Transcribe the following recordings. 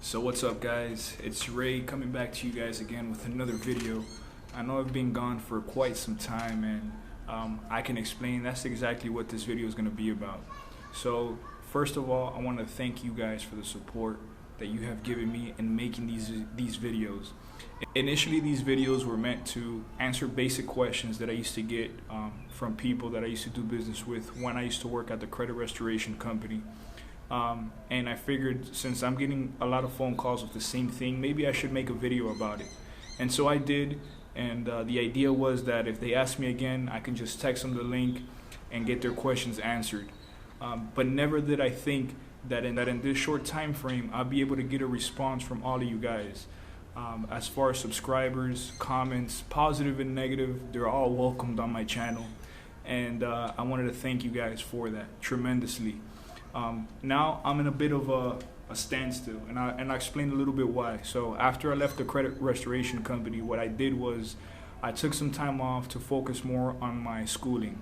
So what's up, guys? It's Ray coming back to you guys again with another video. I know I've been gone for quite some time, and I can explain that's exactly what this video is going to be about. So first of all, I want to thank you guys for the support that you have given me in making these videos. Initially, these videos were meant to answer basic questions that I used to get from people that I used to do business with when I used to work at the credit restoration company. And I figured, since I'm getting a lot of phone calls with the same thing, maybe I should make a video about it. And so I did, and the idea was that if they ask me again, I can just text them the link and get their questions answered. But never did I think that in this short time frame, I'll be able to get a response from all of you guys. As far as subscribers, comments, positive and negative, they're all welcomed on my channel. And I wanted to thank you guys for that tremendously. Now I'm in a bit of a standstill, and I'll explain a little bit why. So after I left the credit restoration company, what I did was I took some time off to focus more on my schooling.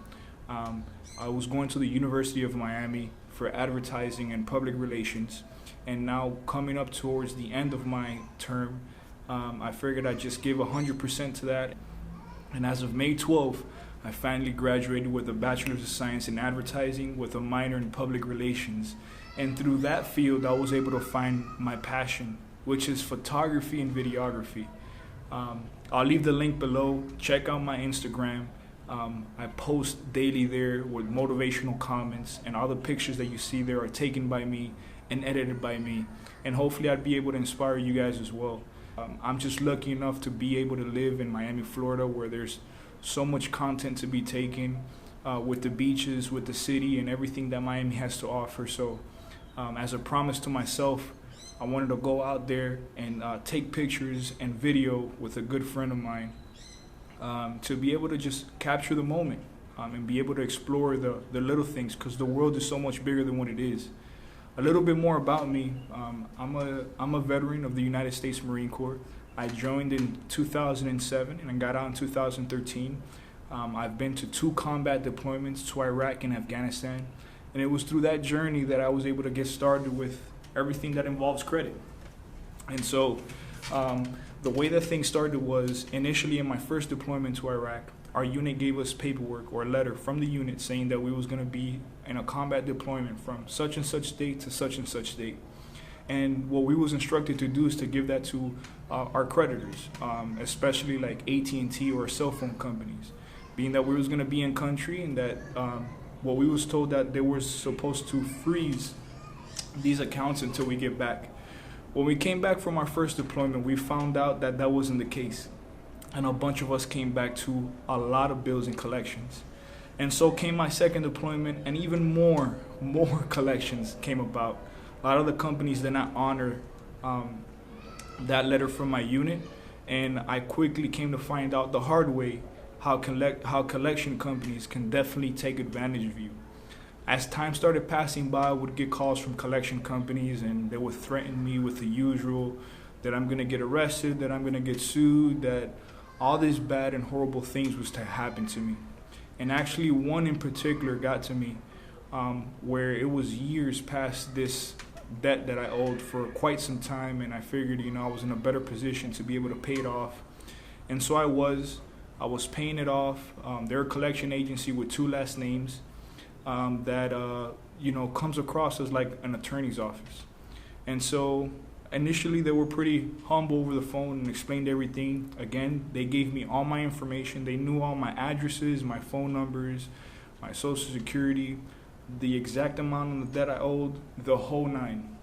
I was going to the University of Miami for advertising and public relations, and now coming up towards the end of my term, I figured I'd just give 100% to that. And as of May 12th, I finally graduated with a Bachelor's of Science in Advertising with a minor in Public Relations. And through that field, I was able to find my passion, which is photography and videography. I'll leave the link below. Check out my Instagram. I post daily there with motivational comments, and all the pictures that you see there are taken by me and edited by me. And hopefully I'd be able to inspire you guys as well. I'm just lucky enough to be able to live in Miami, Florida, where there's so much content to be taken with the beaches, with the city, and everything that Miami has to offer. So as a promise to myself, I wanted to go out there and take pictures and video with a good friend of mine to be able to just capture the moment and be able to explore the little things, because the world is so much bigger than what it is. A little bit more about me. I'm a veteran of the United States Marine Corps. I joined in 2007 and I got out in 2013. I've been to 2 combat deployments to Iraq and Afghanistan, and it was through that journey that I was able to get started with everything that involves credit. And so the way that things started was, initially in my first deployment to Iraq, our unit gave us paperwork or a letter from the unit saying that we was going to be in a combat deployment from such and such date to such and such date. And what we was instructed to do is to give that to our creditors, especially like AT&T or cell phone companies, being that we was going to be in country, and that what we was told that they were supposed to freeze these accounts until we get back. When we came back from our first deployment, we found out that that wasn't the case. And a bunch of us came back to a lot of bills and collections. And so came my second deployment, and even more collections came about. A lot of the companies did not honor that letter from my unit, and I quickly came to find out the hard way how collection companies can definitely take advantage of you. As time started passing by, I would get calls from collection companies, and they would threaten me with the usual, that I'm gonna get arrested, that I'm gonna get sued, that all these bad and horrible things was to happen to me. And actually one in particular got to me, where it was years past this debt that I owed for quite some time, and I figured, I was in a better position to be able to pay it off. And so I was paying it off. They're a collection agency with 2 last names that comes across as like an attorney's office. And so initially they were pretty humble over the phone and explained everything. Again, they gave me all my information. They knew all my addresses, my phone numbers, my social security, the exact amount of the debt I owed, the whole 9.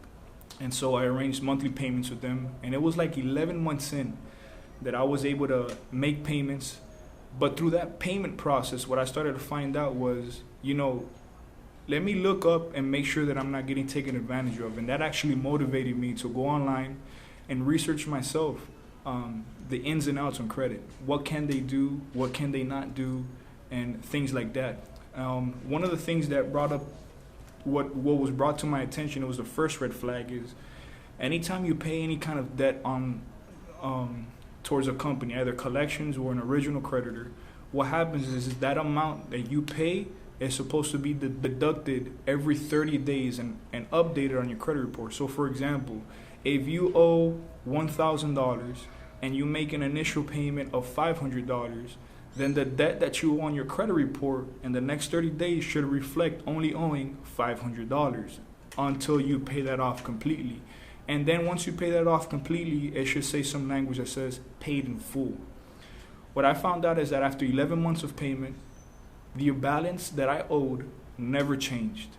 And so I arranged monthly payments with them, and it was like 11 months in that I was able to make payments. But through that payment process, what I started to find out was, let me look up and make sure that I'm not getting taken advantage of. And that actually motivated me to go online and research myself, the ins and outs on credit. What can they do? What can they not do? And things like that. One of the things that brought up what was brought to my attention, it was the first red flag, is anytime you pay any kind of debt on towards a company, either collections or an original creditor, what happens is that amount that you pay is supposed to be deducted every 30 days and updated on your credit report. So for example, If you owe $1,000 and you make an initial payment of $500, then the debt that you owe on your credit report in the next 30 days should reflect only owing $500 until you pay that off completely. And then once you pay that off completely, it should say some language that says paid in full. What I found out is that after 11 months of payment, the balance that I owed never changed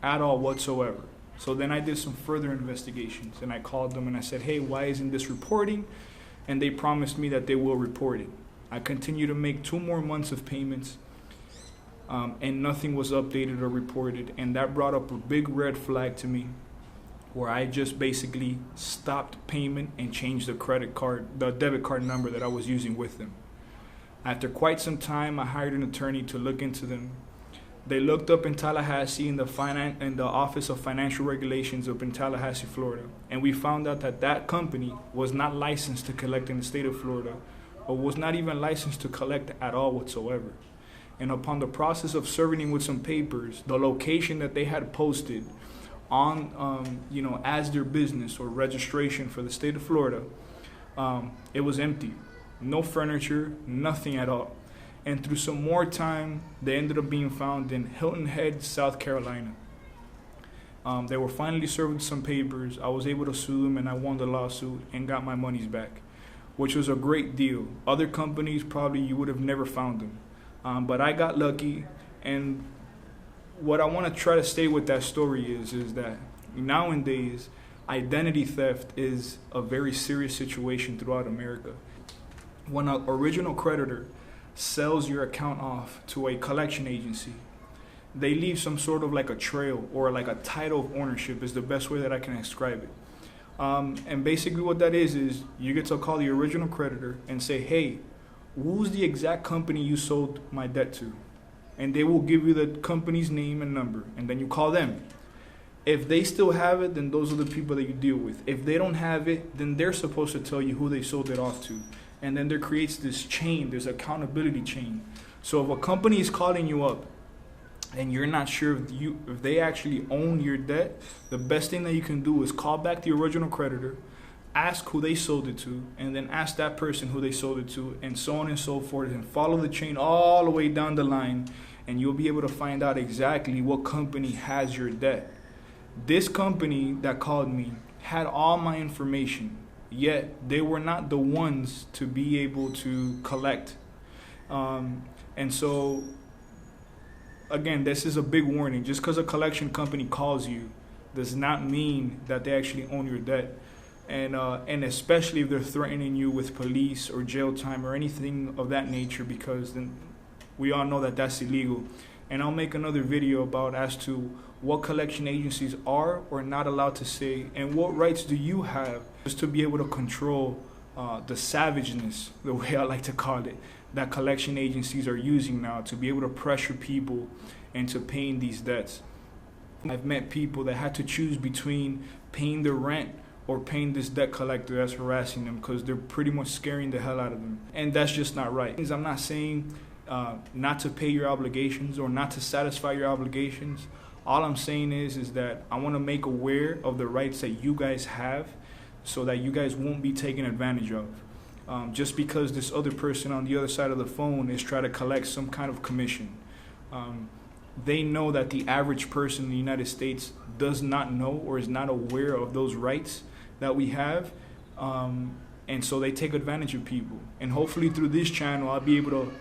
at all whatsoever. So then I did some further investigations and I called them and I said, hey, why isn't this reporting? And they promised me that they will report it. I continued to make 2 more months of payments and nothing was updated or reported. And that brought up a big red flag to me, where I just basically stopped payment and changed the debit card number that I was using with them. After quite some time, I hired an attorney to look into them. They looked up in Tallahassee in the Office of Financial Regulations up in Tallahassee, Florida, and we found out that that company was not licensed to collect in the state of Florida, or was not even licensed to collect at all whatsoever. And upon the process of serving him with some papers, the location that they had posted on, as their business or registration for the state of Florida, it was empty. No furniture, nothing at all. And through some more time, they ended up being found in Hilton Head, South Carolina. They were finally served with some papers. I was able to sue them and I won the lawsuit and got my monies back, which was a great deal. Other companies, probably you would have never found them. But I got lucky. And what I want to try to stay with that story is that nowadays, identity theft is a very serious situation throughout America. When an original creditor sells your account off to a collection agency, they leave some sort of like a trail or like a title of ownership is the best way that I can describe it. And basically what that is you get to call the original creditor and say, hey, who's the exact company you sold my debt to? And they will give you the company's name and number, and then you call them. If they still have it, then those are the people that you deal with. If they don't have it, then they're supposed to tell you who they sold it off to. And then there creates this chain, there's accountability chain. So if a company is calling you up and you're not sure if they actually own your debt, the best thing that you can do is call back the original creditor, ask who they sold it to, and then ask that person who they sold it to, and so on and so forth, and follow the chain all the way down the line, and you'll be able to find out exactly what company has your debt. This company that called me had all my information, yet they were not the ones to be able to collect. And so, again, this is a big warning. Just because a collection company calls you does not mean that they actually own your debt. And especially if they're threatening you with police or jail time or anything of that nature, because then we all know that that's illegal. And I'll make another video about as to what collection agencies are or not allowed to say, and what rights do you have just to be able to control the savageness, the way I like to call it, that collection agencies are using now to be able to pressure people into paying these debts. I've met people that had to choose between paying their rent or paying this debt collector that's harassing them, because they're pretty much scaring the hell out of them. And that's just not right. I'm not saying not to pay your obligations or not to satisfy your obligations. All I'm saying is that I want to make aware of the rights that you guys have so that you guys won't be taken advantage of. Just because this other person on the other side of the phone is trying to collect some kind of commission. They know that the average person in the United States does not know or is not aware of those rights that we have. And so they take advantage of people. And hopefully through this channel, I'll be able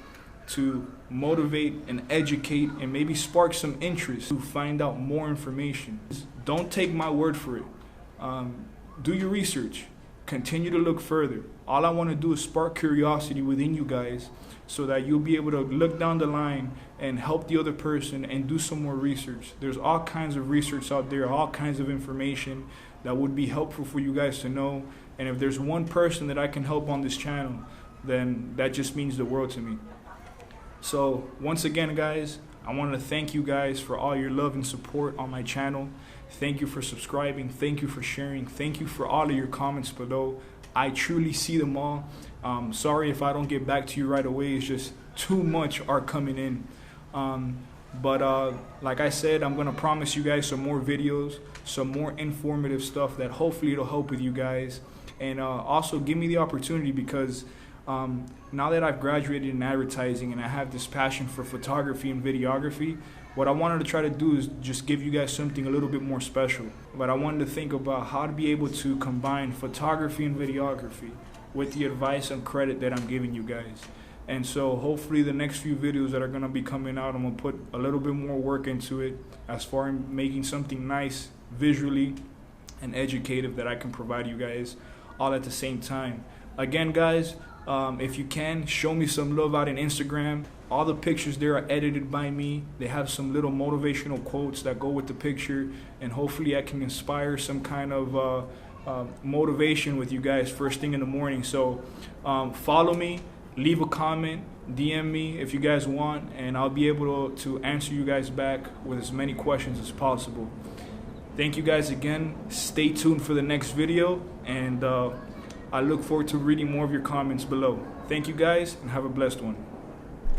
to motivate and educate and maybe spark some interest to find out more information. Don't take my word for it. Do your research. Continue to look further. All I want to do is spark curiosity within you guys so that you'll be able to look down the line and help the other person and do some more research. There's all kinds of research out there, all kinds of information that would be helpful for you guys to know. And if there's one person that I can help on this channel, then that just means the world to me. So once again, guys, I want to thank you guys for all your love and support on my channel. Thank you for subscribing. Thank you for sharing. Thank you for all of your comments below. I truly see them all. Sorry if I don't get back to you right away. It's just too much are coming in. But like I said, I'm gonna promise you guys some more videos, some more informative stuff that hopefully it'll help with you guys. And also give me the opportunity, because now that I've graduated in advertising and I have this passion for photography and videography, what I wanted to try to do is just give you guys something a little bit more special. But I wanted to think about how to be able to combine photography and videography with the advice and credit that I'm giving you guys. And so hopefully the next few videos that are going to be coming out, I'm going to put a little bit more work into it as far as making something nice visually and educative that I can provide you guys all at the same time. Again, guys, if you can, show me some love out on Instagram. All the pictures there are edited by me. They have some little motivational quotes that go with the picture, and hopefully I can inspire some kind of motivation with you guys first thing in the morning. So follow me, leave a comment, DM me if you guys want, and I'll be able to answer you guys back with as many questions as possible. Thank you guys again. Stay tuned for the next video, and I look forward to reading more of your comments below. Thank you guys, and have a blessed one.